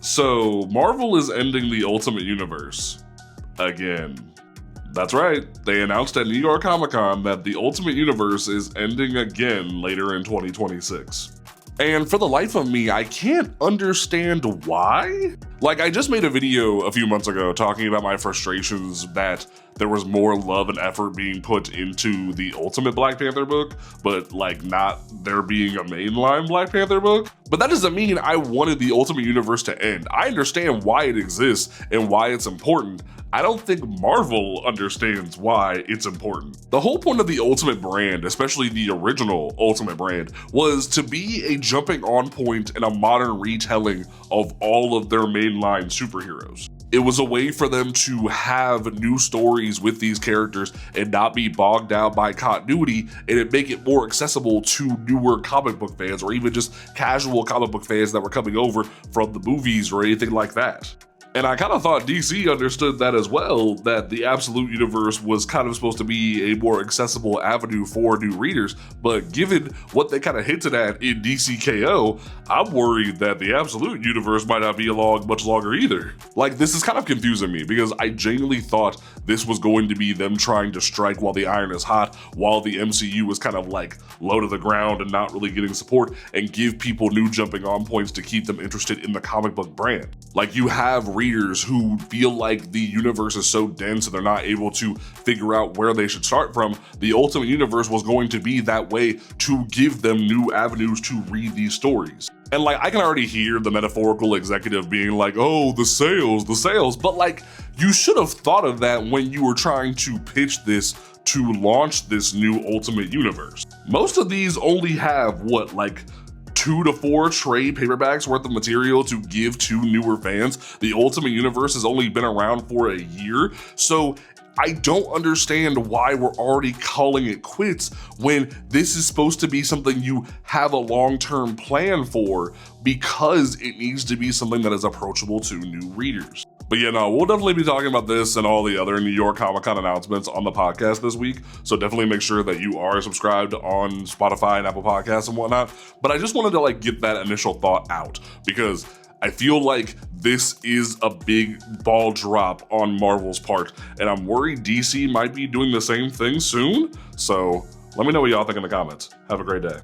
So Marvel is ending the Ultimate Universe again. That's right, they announced at New York Comic Con that the Ultimate Universe is ending again later in 2026. And for the life of me, I can't understand why. Like, I just made a video a few months ago talking about my frustrations that there was more love and effort being put into the Ultimate Black Panther book, but like not there being a mainline Black Panther book. But that doesn't mean I wanted the Ultimate Universe to end. I understand why it exists and why it's important. I don't think Marvel understands why it's important. The whole point of the Ultimate brand, especially the original Ultimate brand, was to be a jumping on point and a modern retelling of all of their mainline superheroes. It was a way for them to have new stories with these characters and not be bogged down by continuity, and it make it more accessible to newer comic book fans or even just casual comic book fans that were coming over from the movies or anything like that. And I kind of thought DC understood that as well, that the Absolute Universe was kind of supposed to be a more accessible avenue for new readers, but given what they kind of hinted at in DCKO, I'm worried that the Absolute Universe might not be along much longer either. Like, this is kind of confusing me because I genuinely thought this was going to be them trying to strike while the iron is hot, while the MCU was kind of like low to the ground and not really getting support, and give people new jumping on points to keep them interested in the comic book brand. Like, you have readers who feel like the universe is so dense and they're not able to figure out where they should start from. The Ultimate Universe was going to be that way to give them new avenues to read these stories. And like, I can already hear the metaphorical executive being like, oh, the sales, but like, you should have thought of that when you were trying to pitch this to launch this new Ultimate Universe. Most of these only have what, like 2 to 4 trade paperbacks worth of material to give to newer fans. The Ultimate Universe has only been around for a year, so I don't understand why we're already calling it quits when this is supposed to be something you have a long-term plan for, because it needs to be something that is approachable to new readers. But yeah, no, we'll definitely be talking about this and all the other New York Comic Con announcements on the podcast this week. So definitely make sure that you are subscribed on Spotify and Apple Podcasts and whatnot. But I just wanted to like get that initial thought out because I feel like this is a big ball drop on Marvel's part, and I'm worried DC might be doing the same thing soon. So let me know what y'all think in the comments. Have a great day.